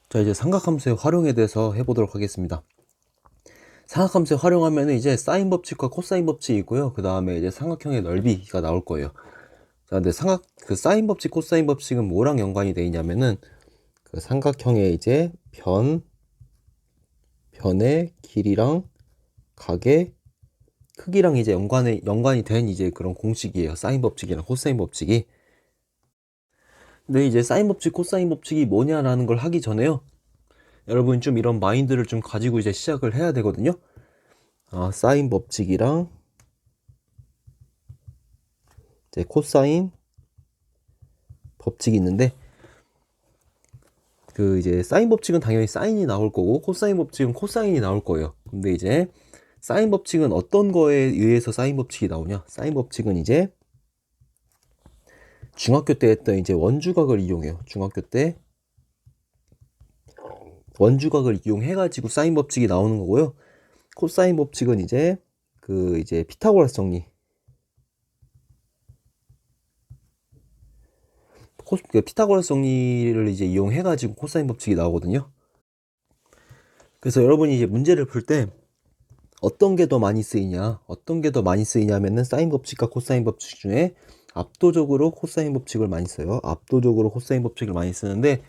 자, 이제 삼각함수의 활용에 대해서 해보도록 하겠습니다. 삼각함수의 활용하면 이제 사인 법칙과 코사인 법칙이 있고요. 그 다음에 이제 삼각형의 넓이가 나올 거예요. 자, 근데 사인 법칙, 코사인 법칙은 뭐랑 연관이 돼 있냐면은 그 삼각형의 이제 변의 길이랑 각의 크기랑 이제 연관이 된 이제 그런 공식이에요. 사인 법칙이랑 코사인 법칙이. 근데 이제 사인 법칙, 코사인 법칙이 뭐냐라는 걸 하기 전에요. 여러분 좀 이런 마인드를 좀 가지고 이제 시작을 해야 되거든요. 사인 법칙이랑 이제 코사인 법칙이 있는데 그 이제 사인 법칙은 당연히 사인이 나올 거고 코사인 법칙은 코사인이 나올 거예요. 근데 이제 사인 법칙은 어떤 거에 의해서 사인 법칙이 나오냐? 사인 법칙은 이제 중학교 때 했던 이제 원주각을 이용해요. 중학교 때 원주각을 이용해가지고 사인 법칙이 나오는 거고요. 코사인 법칙은 이제 그 이제 피타고라스 정리. 피타고라스 정리를 이제 이용해가지고 코사인 법칙이 나오거든요. 그래서 여러분이 이제 문제를 풀 때 어떤 게 더 많이 쓰이냐? 어떤 게 더 많이 쓰이냐면은 사인 법칙과 코사인 법칙 중에 압도적으로 코사인 법칙을 많이 써요. 압도적으로 코사인 법칙을 많이 쓰는데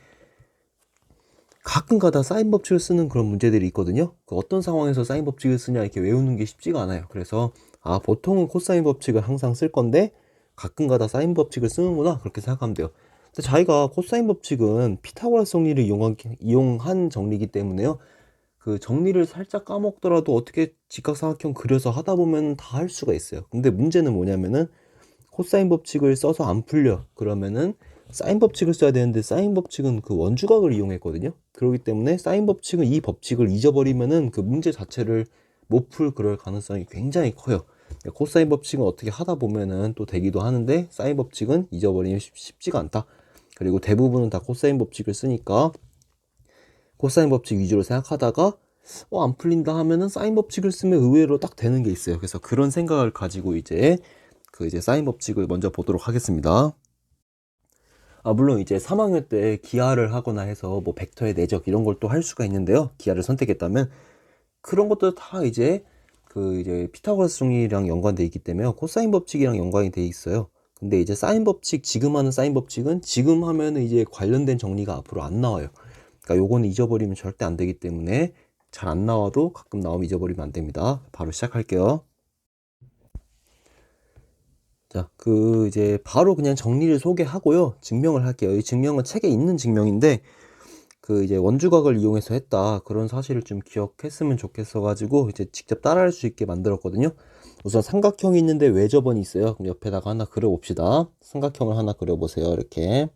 가끔가다 사인 법칙을 쓰는 그런 문제들이 있거든요. 그 어떤 상황에서 사인 법칙을 쓰냐 이렇게 외우는 게 쉽지가 않아요. 그래서 보통은 코사인 법칙을 항상 쓸 건데 가끔가다 사인 법칙을 쓰는구나 그렇게 생각하면 돼요. 근데 자기가 코사인 법칙은 피타고라스 정리를 이용한 정리이기 때문에요. 그 정리를 살짝 까먹더라도 어떻게 직각삼각형 그려서 하다 보면 다 할 수가 있어요. 근데 문제는 뭐냐면은 코사인 법칙을 써서 안 풀려. 그러면은 사인 법칙을 써야 되는데 사인 법칙은 그 원주각을 이용했거든요. 그렇기 때문에 사인 법칙은 이 법칙을 잊어버리면은 그 문제 자체를 못 풀 그럴 가능성이 굉장히 커요. 코사인 법칙은 어떻게 하다 보면은 또 되기도 하는데 사인 법칙은 잊어버리면 쉽지가 않다. 그리고 대부분은 다 코사인 법칙을 쓰니까 코사인 법칙 위주로 생각하다가 안 풀린다 하면은 사인 법칙을 쓰면 의외로 딱 되는 게 있어요. 그래서 그런 생각을 가지고 이제 사인 법칙을 먼저 보도록 하겠습니다. 물론 이제 3학년 때 기하를 하거나 해서 뭐 벡터의 내적 이런 걸 또 할 수가 있는데요. 기하를 선택했다면 그런 것도 다 이제 이제 피타고라스 정리랑 연관돼 있기 때문에 코사인 법칙이랑 연관이 돼 있어요. 근데 이제 사인 법칙, 지금 하는 사인 법칙은 지금 하면은 이제 관련된 정리가 앞으로 안 나와요. 그러니까 요거는 잊어버리면 절대 안 되기 때문에 잘 안 나와도 가끔 나오면 잊어버리면 안 됩니다. 바로 시작할게요. 자, 이제 바로 그냥 정리를 소개하고요. 증명을 할게요. 이 증명은 책에 있는 증명인데 이제 원주각을 이용해서 했다. 그런 사실을 좀 기억했으면 좋겠어가지고 이제 직접 따라할 수 있게 만들었거든요. 우선 삼각형이 있는데 외접원이 있어요. 그럼 옆에다가 하나 그려봅시다. 삼각형을 하나 그려보세요. 이렇게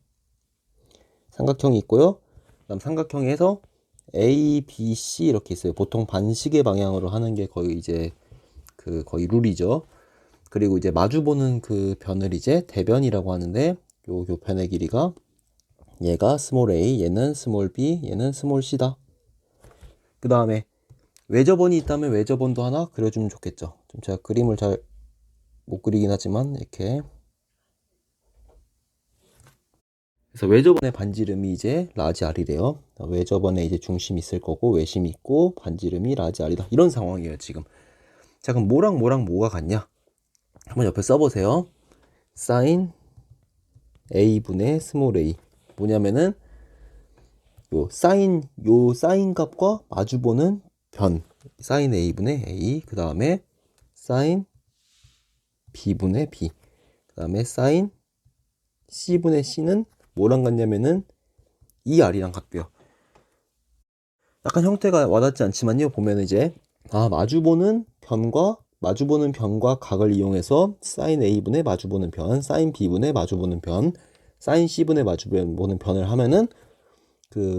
삼각형이 있고요. 그다음 삼각형에서 A, B, C 이렇게 있어요. 보통 반시계 방향으로 하는 게 거의 이제 거의 룰이죠. 그리고 이제 마주보는 그 변을 이제 대변이라고 하는데 요 변의 길이가 얘가 스몰 a, 얘는 스몰 b, 얘는 스몰 c다. 그 다음에 외접원이 있다면 외접원도 하나 그려주면 좋겠죠. 좀 제가 그림을 잘 못 그리긴 하지만 이렇게. 그래서 외접원의 반지름이 이제 라지 r이래요. 외접원에 이제 중심이 있을 거고 외심이 있고 반지름이 라지 r이다. 이런 상황이에요 지금. 자, 그럼 뭐랑 뭐랑 뭐가 같냐? 한번 옆에 써보세요. 사인 a분의 스몰 a. 뭐냐면은 요 사인 값과 마주보는 변. 사인 a분의 a. 그 다음에 사인 b분의 b. 그 다음에 사인 c분의 c는 뭐랑 같냐면은 이 r이랑 같고요. 약간 형태가 와닿지 않지만요. 보면 이제 마주보는 변과 각을 이용해서 사인 a분의 마주보는 변, 사인 b분의 마주보는 변, 사인 c분의 마주보는 변을 하면은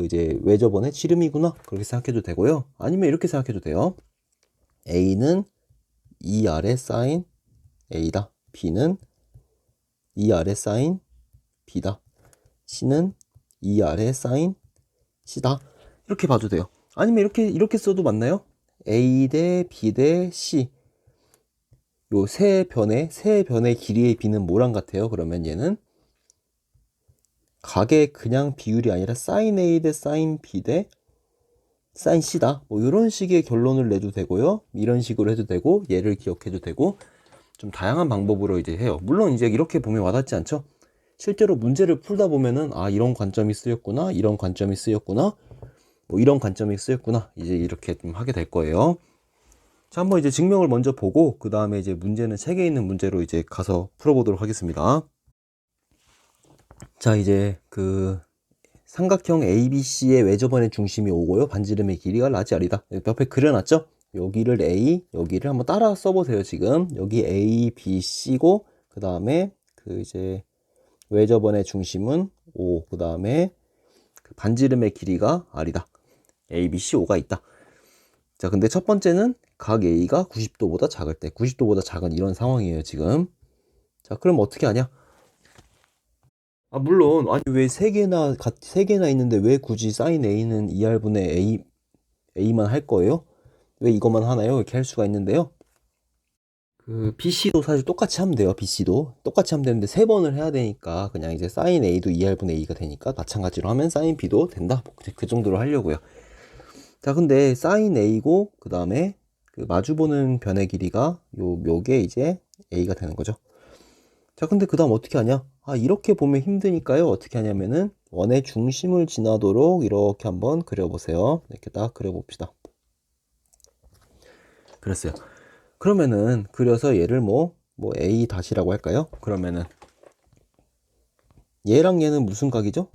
이제 외접원의 지름이구나 그렇게 생각해도 되고요. 아니면 이렇게 생각해도 돼요. A는 2R의 사인 A다. B는 2R의 사인 B다. C는 2R의 사인 C다. 이렇게 봐도 돼요. 아니면 이렇게 써도 맞나요? A 대 B 대 C. 요 세 변의 길이의 B는 뭐랑 같아요? 그러면 얘는 각의 그냥 비율이 아니라 sin A 대 sin B 대 sin C다. 뭐 이런 식의 결론을 내도 되고요. 이런 식으로 해도 되고 얘를 기억해도 되고 좀 다양한 방법으로 이제 해요. 물론 이제 이렇게 보면 와닿지 않죠? 실제로 문제를 풀다 보면은 아 이런 관점이 쓰였구나, 이런 관점이 쓰였구나, 뭐 이런 관점이 쓰였구나 이제 이렇게 좀 하게 될 거예요. 자, 한번 이제 증명을 먼저 보고 그 다음에 이제 문제는 책에 있는 문제로 이제 가서 풀어보도록 하겠습니다. 자, 이제 그 삼각형 ABC의 외접원의 중심이 5고요. 반지름의 길이가 라지 R이다. 옆에 그려놨죠? 여기를 A, 여기를 한번 따라 써보세요. 지금 여기 A, B, C고 그 다음에 그 이제 외접원의 중심은 5, 그 다음에 그 반지름의 길이가 R이다. A, B, C, 5가 있다. 자, 근데 첫 번째는 각 A가 90도보다 작을 때, 90도보다 작은 이런 상황이에요, 지금. 자, 그럼 어떻게 하냐? 아, 물론, 아니, 왜 세 개나 있는데 왜 굳이 sin A는 2R분의 A만 할 거예요? 왜 이것만 하나요? 이렇게 할 수가 있는데요. 그, BC도 사실 똑같이 하면 돼요, BC도. 똑같이 하면 되는데 세 번을 해야 되니까 그냥 이제 sin A도 2R분의 A가 되니까 마찬가지로 하면 sin B도 된다. 그 정도로 하려고요. 자, 근데 sin A고, 그 다음에 그 마주보는 변의 길이가 요게 이제 A가 되는 거죠. 자, 근데 그 다음 어떻게 하냐? 아, 이렇게 보면 힘드니까요. 어떻게 하냐면은 원의 중심을 지나도록 이렇게 한번 그려보세요. 이렇게 딱 그려봅시다. 그랬어요. 그러면은 그려서 얘를 뭐 A 다시라고 할까요? 그러면은 얘랑 얘는 무슨 각이죠?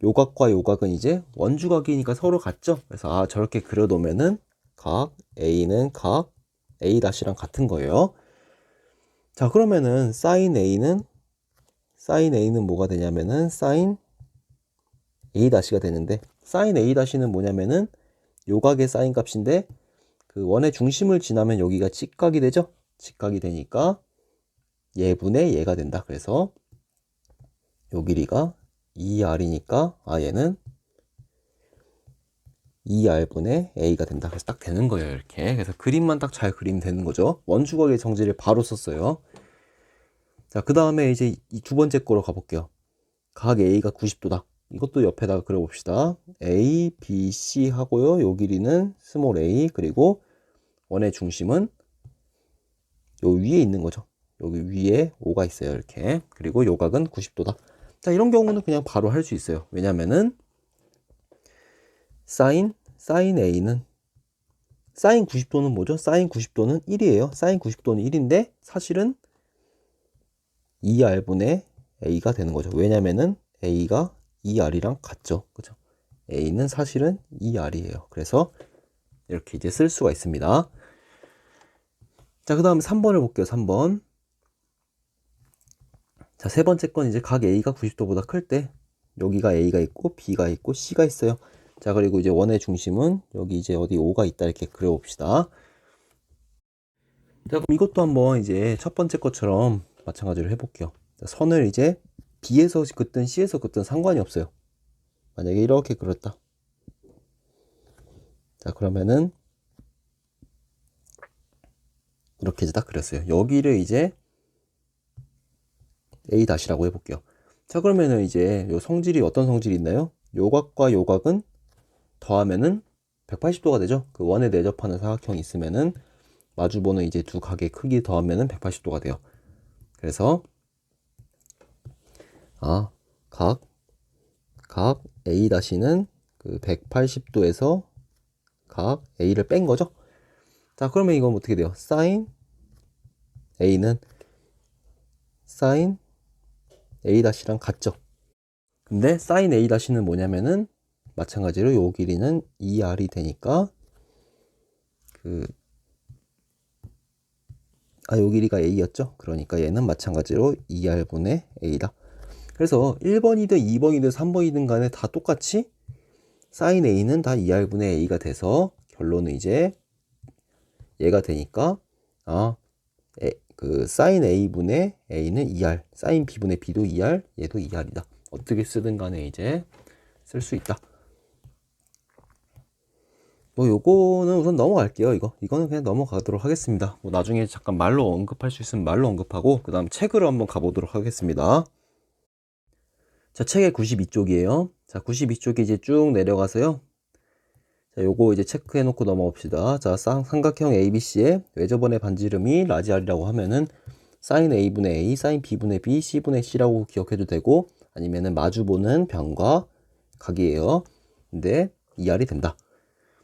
요각과 요각은 이제 원주각이니까 서로 같죠? 그래서 아, 저렇게 그려놓으면은 각 A는 각 A 다시랑 같은 거예요. 자, 그러면은 sin A는 뭐가 되냐면은 sin A 다시가 되는데 sin A 다시는 뭐냐면은 요각의 sin 값인데 그 원의 중심을 지나면 여기가 직각이 되죠? 직각이 되니까 얘분의 얘가 된다. 그래서 요 길이가 2R이니까 아 얘는 2R분의 A가 된다. 그래서 딱 되는 거예요. 이렇게. 그래서 그림만 딱 잘 그리면 되는 거죠. 원주각의 정지를 바로 썼어요. 자, 그 다음에 이제 이 두 번째 거로 가볼게요. 각 A가 90도다. 이것도 옆에다가 그려봅시다. A, B, C 하고요. 요 길이는 스몰 a, 그리고 원의 중심은 요 위에 있는 거죠. 여기 위에 O가 있어요. 이렇게. 그리고 요각은 90도다. 자, 이런 경우는 그냥 바로 할 수 있어요. 왜냐면은 sin A는 sin 90도는 뭐죠? sin 90도는 1이에요. sin 90도는 1인데 사실은 2R분의 A가 되는 거죠. 왜냐면은 A가 2R이랑 같죠. 그죠? A는 사실은 2R이에요. 그래서 이렇게 이제 쓸 수가 있습니다. 자, 그 다음에 3번을 볼게요. 3번. 자, 세 번째 건 이제 각 A가 90도보다 클 때 여기가 A가 있고 B가 있고 C가 있어요. 자, 그리고 이제 원의 중심은 여기 이제 어디 O가 있다 이렇게 그려봅시다. 자, 그럼 이것도 한번 이제 첫 번째 것처럼 마찬가지로 해볼게요. 자, 선을 이제 B에서 긋든 C에서 긋든 상관이 없어요. 만약에 이렇게 그렸다. 자, 그러면은 이렇게 이제 딱 그렸어요. 여기를 이제 A 다시라고 해볼게요. 자, 그러면은 이제 요 성질이 어떤 성질이 있나요? 요각과 요각은 더하면은 180도가 되죠. 그 원에 내접하는 사각형이 있으면은 마주보는 이제 두 각의 크기 더하면은 180도가 돼요. 그래서 아, 각 A 다시는 그 180도에서 각 A를 뺀 거죠. 자, 그러면 이건 어떻게 돼요? sin A는 sin A 다시랑 같죠. 근데 sin A 다시는 뭐냐면은 마찬가지로 요 길이는 2R이 되니까 요 길이가 A였죠. 그러니까 얘는 마찬가지로 2R분의 A다. 그래서 1번이든 2번이든 3번이든 간에 다 똑같이 sin A는 다 2R분의 A가 돼서 결론은 이제 얘가 되니까 그 sin A분의 A는 2R, sin B분의 B도 2R, 얘도 2R이다. 어떻게 쓰든 간에 이제 쓸 수 있다. 뭐 요거는 우선 넘어갈게요. 이거는 그냥 넘어가도록 하겠습니다. 뭐 나중에 잠깐 말로 언급할 수 있으면 말로 언급하고 그 다음 책으로 한번 가보도록 하겠습니다. 자, 책의 92쪽이에요. 자, 92쪽이 이제 쭉 내려가서요. 자, 요거 이제 체크해 놓고 넘어갑시다. 자, 삼각형 ABC의 외접원의 반지름이 라지 R이라고 하면은 사인 A분의 A, 사인 B분의 B, C분의 C라고 기억해도 되고, 아니면은 마주보는 변과 각이에요. 근데 2R이 된다.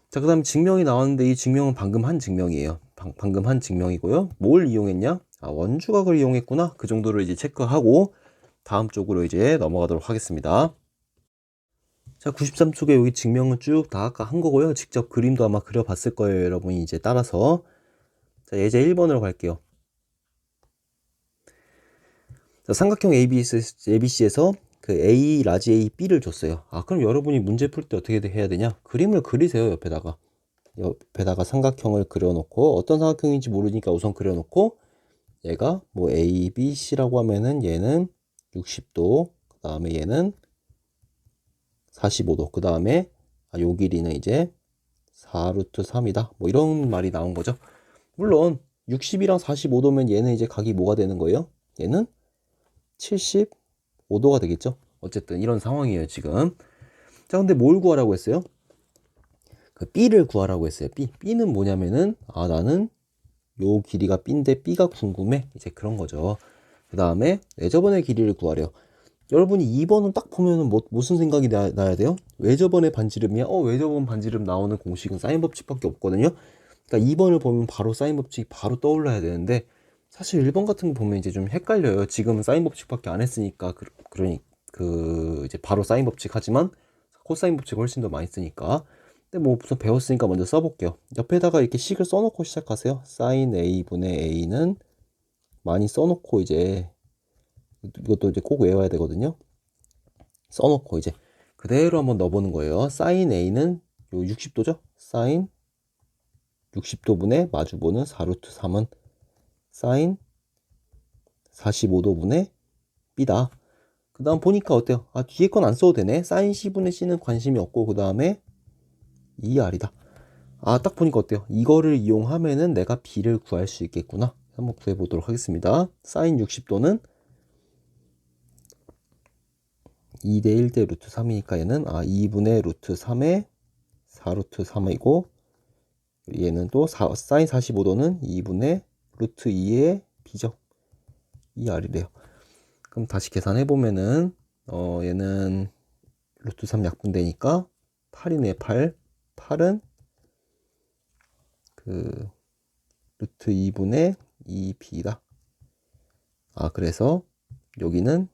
자, 그 다음에 증명이 나왔는데 이 증명은 방금 한 증명이에요. 방금 한 증명이고요. 뭘 이용했냐? 아, 원주각을 이용했구나. 그 정도를 이제 체크하고 다음 쪽으로 이제 넘어가도록 하겠습니다. 자, 93쪽에 여기 증명은 쭉 다 아까 한 거고요. 직접 그림도 아마 그려봤을 거예요. 여러분이 이제 따라서. 자, 예제 1번으로 갈게요. 자, 삼각형 ABC에서 그 A, 라지 A, B를 줬어요. 아, 그럼 여러분이 문제 풀 때 어떻게 해야 되냐? 그림을 그리세요, 옆에다가. 옆에다가 삼각형을 그려놓고, 어떤 삼각형인지 모르니까 우선 그려놓고, 얘가 뭐 A, B, C라고 하면은 얘는 60도, 그 다음에 얘는 45도, 그 다음에 요 길이는 이제 4루트 3이다. 뭐 이런 말이 나온 거죠. 물론 60이랑 45도면 얘는 이제 각이 뭐가 되는 거예요? 얘는 75도가 되겠죠. 어쨌든 이런 상황이에요, 지금. 자, 근데 뭘 구하라고 했어요? 그 B를 구하라고 했어요. B는 뭐냐면은, 아, 나는 요 길이가 B인데 B가 궁금해. 이제 그런 거죠. 그 다음에 외접원의 길이를 구하래요. 여러분이 2번은 딱 보면은 무슨 생각이 나야 돼요? 외접원의 반지름이야? 외접원 반지름 나오는 공식은 사인 법칙밖에 없거든요. 그러니까 2번을 보면 바로 사인 법칙이 바로 떠올라야 되는데, 사실 1번 같은 거 보면 이제 좀 헷갈려요. 지금은 사인 법칙밖에 안 했으니까, 그러니 이제 바로 사인 법칙 하지만 코사인 법칙 훨씬 더 많이 쓰니까. 근데 뭐 우선 배웠으니까 먼저 써볼게요. 옆에다가 이렇게 식을 써놓고 시작하세요. 사인 A분의 A는 많이 써놓고 이제 이것도 이제 꼭 외워야 되거든요. 써놓고 이제 그대로 한번 넣어보는 거예요. 사인 A는 요 60도죠? 사인 60도분의 마주보는 4루트 3은 사인 45도분의 B다. 그 다음 보니까 어때요? 아, 뒤에 건 안 써도 되네. 사인 C분의 C는 관심이 없고, 그 다음에 2R이다. 아, 딱 보니까 어때요? 이거를 이용하면은 내가 B를 구할 수 있겠구나. 한번 구해보도록 하겠습니다. 사인 60도는 2대 1대 루트 3이니까 얘는 2분의 루트 3의 4루트 3이고, 얘는 또 사인 45도는 2분의 루트 2의 B죠. 2R이래요. 그럼 다시 계산해보면은, 얘는 루트 3 약분되니까 8이네, 8. 8은 그 루트 2분의 2B다. 아, 그래서 여기는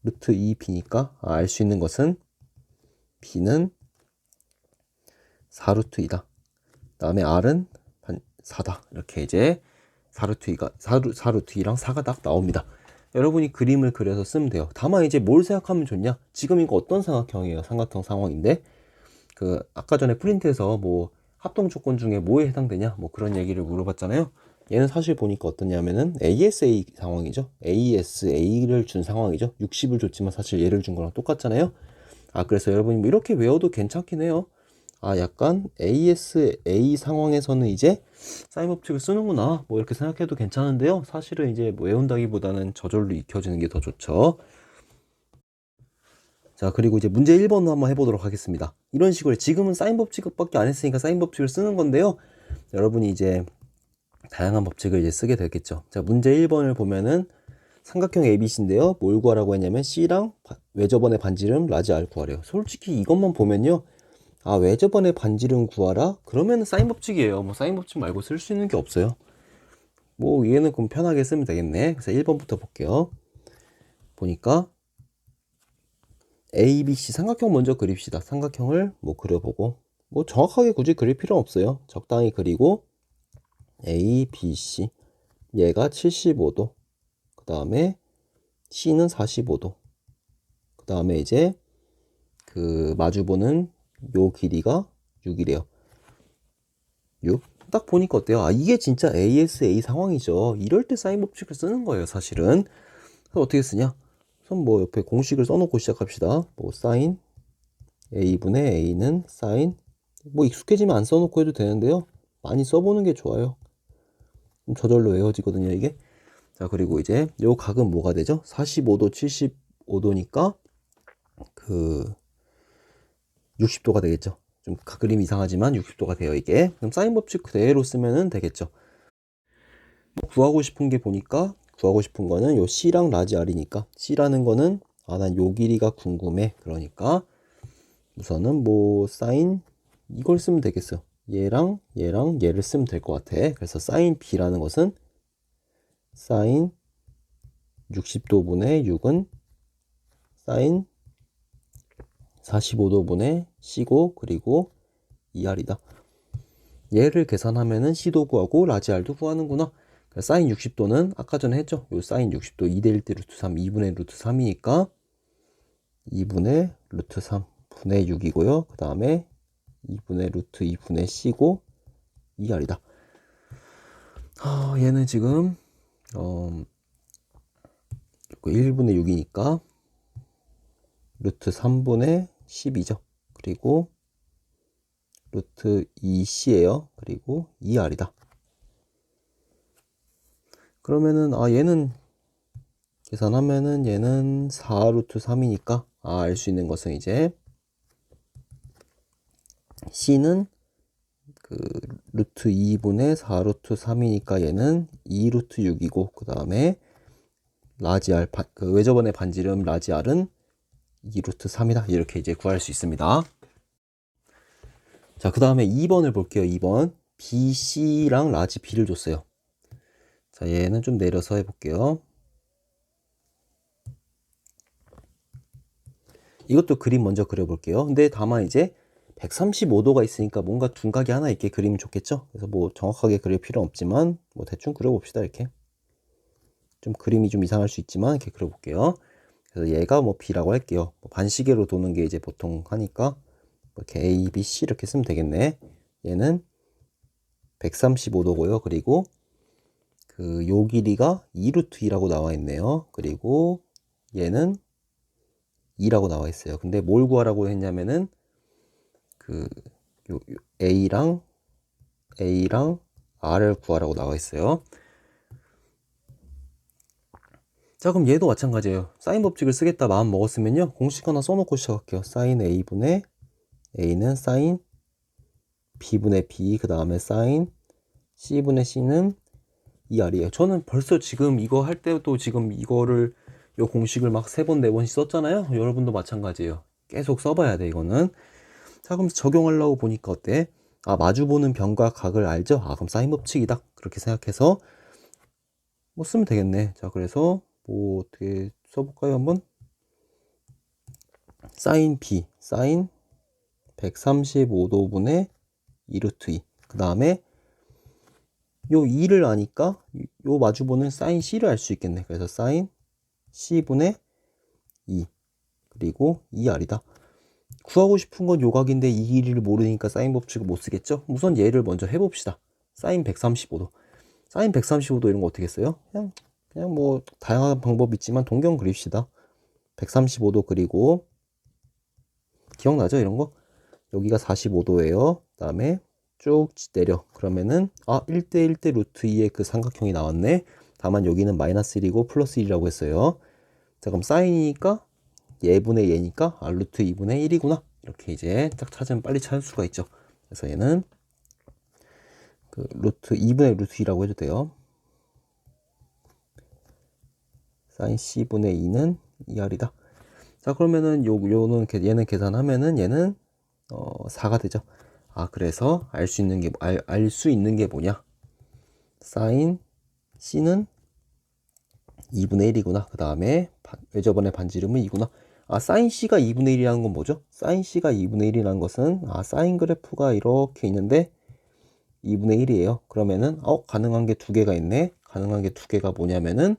루트 2B니까 알 수 있는 것은 B는 4루트 2다. 그 다음에 R은 4다. 이렇게 이제 4루트 2랑 4가 딱 나옵니다. 여러분이 그림을 그려서 쓰면 돼요. 다만 이제 뭘 생각하면 좋냐? 지금 이거 어떤 삼각형이에요? 삼각형 상황인데, 그 아까 전에 프린트에서 뭐 합동 조건 중에 뭐에 해당되냐? 뭐 그런 얘기를 물어봤잖아요. 얘는 사실 보니까 어떠냐면은 ASA 상황이죠. ASA를 준 상황이죠. 60을 줬지만 사실 얘를 준 거랑 똑같잖아요. 아, 그래서 여러분이 뭐 이렇게 외워도 괜찮긴 해요. 아, 약간 ASA 상황에서는 이제 사인 법칙을 쓰는구나. 뭐 이렇게 생각해도 괜찮은데요. 사실은 이제 뭐 외운다기보다는 저절로 익혀지는 게 더 좋죠. 자, 그리고 이제 문제 1번 한번 해보도록 하겠습니다. 이런 식으로 지금은 사인 법칙밖에 안 했으니까 사인 법칙을 쓰는 건데요. 여러분이 이제 다양한 법칙을 이제 쓰게 되겠죠. 자, 문제 1번을 보면은 삼각형 ABC인데요. 뭘 구하라고 했냐면 C랑 외접원의 반지름 라지 R 구하래요. 솔직히 이것만 보면요. 아, 외접원의 반지름 구하라? 그러면은 사인 법칙이에요. 뭐 사인 법칙 말고 쓸 수 있는 게 없어요. 뭐 얘는 그럼 편하게 쓰면 되겠네. 그래서 1번부터 볼게요. 보니까 A, B, C 삼각형 먼저 그립시다. 삼각형을 뭐 그려보고, 뭐 정확하게 굳이 그릴 필요는 없어요. 적당히 그리고 A, B, C 얘가 75도, 그 다음에 C는 45도, 그 다음에 이제 그 마주보는 요 길이가 6이래요. 6. 딱 보니까 어때요? 아, 이게 진짜 ASA 상황이죠. 이럴 때 사인 법칙을 쓰는 거예요, 사실은. 그래서 어떻게 쓰냐? 우선 뭐 옆에 공식을 써놓고 시작합시다. 뭐 사인 A분의 A는 사인, 뭐 익숙해지면 안 써놓고 해도 되는데요. 많이 써보는 게 좋아요. 저절로 외워지거든요, 이게. 자, 그리고 이제 요 각은 뭐가 되죠? 45도, 35도니까 그 60도가 되겠죠. 좀 그림이 이상하지만 60도가 돼요, 이게. 그럼 사인 법칙 그대로 쓰면은 되겠죠. 뭐 구하고 싶은 게 보니까 구하고 싶은 거는 요 C랑 라지 R이니까 C라는 거는 난 요 길이가 궁금해. 그러니까 우선은 뭐 사인 이걸 쓰면 되겠어요. 얘랑 얘랑 얘를 쓰면 될 것 같아. 그래서 사인 B라는 것은 사인 60도분의 6은 사인 45도분의 C고 그리고 2R이다. 얘를 계산하면은 C도 구하고 라지 R도 구하는구나. 사인 60도는 아까 전에 했죠. 요 사인 60도 2대 1대 루트 3 2분의 루트 3이니까 2분의 루트 3 분의 6이고요. 그 다음에 2분의 루트 2분의 C고 2R이다. 얘는 지금 1분의 6이니까 루트 3분의 10이죠. 그리고 루트 2C예요. 그리고 2R이다. 그러면은 얘는 계산하면은 얘는 4 루트 3이니까 알 수 있는 것은 이제 C는 그 루트 2분의 4 루트 3이니까 얘는 2 루트 6이고 그 다음에 라지 R 그 외접원의 반지름 라지 R은 2 루트 3이다. 이렇게 이제 구할 수 있습니다. 자, 그 다음에 2번을 볼게요. 2번 BC랑 라지 B를 줬어요. 자, 얘는 좀 내려서 해볼게요. 이것도 그림 먼저 그려볼게요. 근데 다만 이제 135도가 있으니까 뭔가 둔각이 하나 있게 그리면 좋겠죠. 그래서 뭐 정확하게 그릴 필요는 없지만 뭐 대충 그려봅시다. 이렇게 좀 그림이 좀 이상할 수 있지만 이렇게 그려볼게요. 그래서 얘가 뭐 B라고 할게요. 뭐 반시계로 도는 게 이제 보통 하니까 이렇게 A, B, C 이렇게 쓰면 되겠네. 얘는 135도고요. 그리고 그 요 길이가 2루트 2라고 나와 있네요. 그리고 얘는 2라고 나와 있어요. 근데 뭘 구하라고 했냐면은 그 A랑 R을 구하라고 나와 있어요. 자, 그럼 얘도 마찬가지예요. 사인 법칙을 쓰겠다 마음 먹었으면요, 공식 하나 써놓고 시작할게요. 사인 A분의 A는 사인 B분의 B, 그 다음에 사인 C분의 C는 2R이에요. 저는 벌써 지금 이거 할 때도 지금 이거를 요 공식을 막 3번 4번씩 썼잖아요. 여러분도 마찬가지예요. 계속 써봐야 돼, 이거는. 자, 그럼 적용하려고 보니까 어때? 마주보는 변과 각을 알죠? 그럼 사인 법칙이다. 그렇게 생각해서 뭐 쓰면 되겠네. 자, 그래서 뭐 어떻게 써볼까요? 한번 사인 B, 사인 135도분의 2루트 2. 그 다음에 요 2를 아니까 요 마주보는 사인 C를 알 수 있겠네. 그래서 사인 C분의 2 그리고 2R이다. 구하고 싶은 건 요각인데 이 길이를 모르니까 사인 법칙을 못 쓰겠죠? 우선 얘를 먼저 해봅시다. 사인 135도. 사인 135도 이런 거 어떻게 써요? 그냥 뭐 다양한 방법이 있지만 동경 그립시다. 135도 그리고 기억나죠? 이런 거? 여기가 45도예요. 그 다음에 쭉 내려. 그러면은 1대 1대 루트 2의 그 삼각형이 나왔네. 다만 여기는 마이너스 1이고 플러스 1이라고 했어요. 자, 그럼 사인이니까 얘분의 얘니까 루트 2분의 1이구나. 이렇게 이제 딱 찾으면 빨리 찾을 수가 있죠. 그래서 얘는 그 루트 2분의 루트 2라고 해도 돼요. 사인 C분의 2는 2R이다. 자, 그러면은 얘는 계산하면은 얘는 4가 되죠. 그래서 알 수 있는 게 뭐냐? 사인 C는 2분의 1이구나. 그 다음에 외접원의 반지름은 2구나. 사인 C가 2분의 1이라는 건 뭐죠? 사인 C가 2분의 1이라는 것은 사인 그래프가 이렇게 있는데 2분의 1이에요. 그러면은 가능한 게 두 개가 있네. 가능한 게 두 개가 뭐냐면은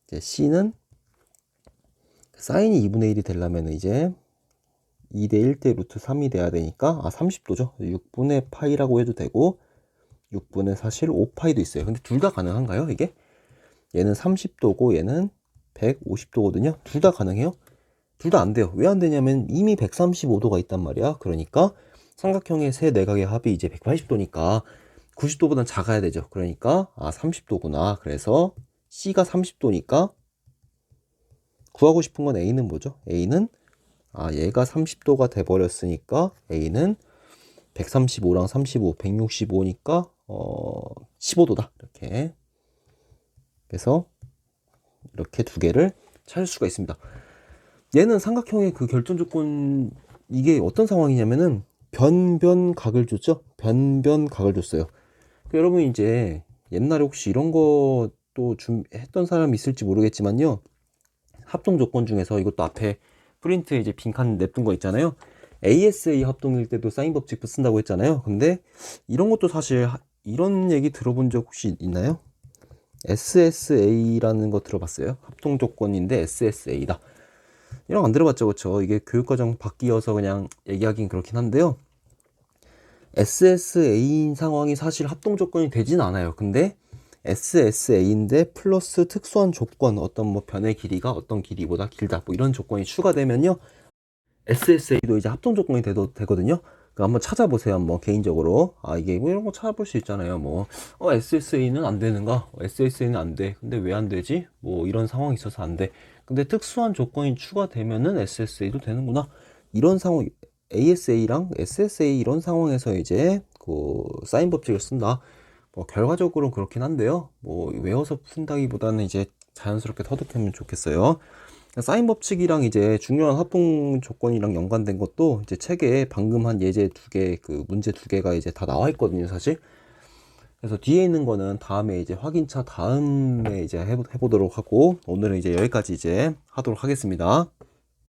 이제 C는 사인이 2분의 1이 되려면 이제 2대 1대 루트 3이 돼야 되니까 30도죠. 6분의 파이라고 해도 되고 6분의 사실 5파이도 있어요. 근데 둘 다 가능한가요, 이게? 얘는 30도고 얘는 150도거든요. 둘 다 가능해요? 둘 다 안 돼요. 왜 안 되냐면 이미 135도가 있단 말이야. 그러니까 삼각형의 세 내각의 합이 이제 180도니까 90도보단 작아야 되죠. 그러니까 30도구나. 그래서 C가 30도니까 구하고 싶은 건 A는 뭐죠? A는 얘가 30도가 돼 버렸으니까 A는 135랑 35, 165니까 15도다. 이렇게. 그래서 이렇게 두 개를 찾을 수가 있습니다. 얘는 삼각형의 그 결정 조건, 이게 어떤 상황이냐면은 변변각을 줬죠. 변변각을 줬어요. 여러분 이제 옛날에 혹시 이런 거 또 했던 사람이 있을지 모르겠지만요. 합동 조건 중에서 이것도 앞에 프린트에 이제 빈칸 냅둔 거 있잖아요. ASA 합동일 때도 사인 법칙 쓴다고 했잖아요. 근데 이런 것도 사실 이런 얘기 들어본 적 혹시 있나요? SSA라는 거 들어봤어요? 합동 조건인데 SSA다. 이런 거 안 들어봤죠, 그쵸? 이게 교육과정 바뀌어서 그냥 얘기하긴 그렇긴 한데요. SSA인 상황이 사실 합동 조건이 되진 않아요. 근데 SSA인데 플러스 특수한 조건, 어떤 뭐 변의 길이가 어떤 길이보다 길다, 뭐 이런 조건이 추가되면요, SSA도 이제 합동 조건이 되거든요. 그러니까 한번 찾아보세요. 한번 개인적으로. 이게 뭐 이런 거 찾아볼 수 있잖아요. 뭐 SSA는 안 되는가? SSA는 안 돼. 근데 왜 안 되지? 뭐 이런 상황이 있어서 안 돼. 근데 특수한 조건이 추가되면은 SSA도 되는구나. 이런 상황, ASA랑 SSA 이런 상황에서 이제 그 사인 법칙을 쓴다. 뭐 결과적으로 그렇긴 한데요. 뭐 외워서 푼다기보다는 이제 자연스럽게 터득하면 좋겠어요. 사인 법칙이랑 이제 중요한 합동 조건이랑 연관된 것도 이제 책에 방금 한 예제 두 개, 그 문제 두 개가 이제 다 나와 있거든요, 사실. 그래서 뒤에 있는 거는 다음에 이제 확인차 다음에 이제 해보도록 하고, 오늘은 이제 여기까지 이제 하도록 하겠습니다.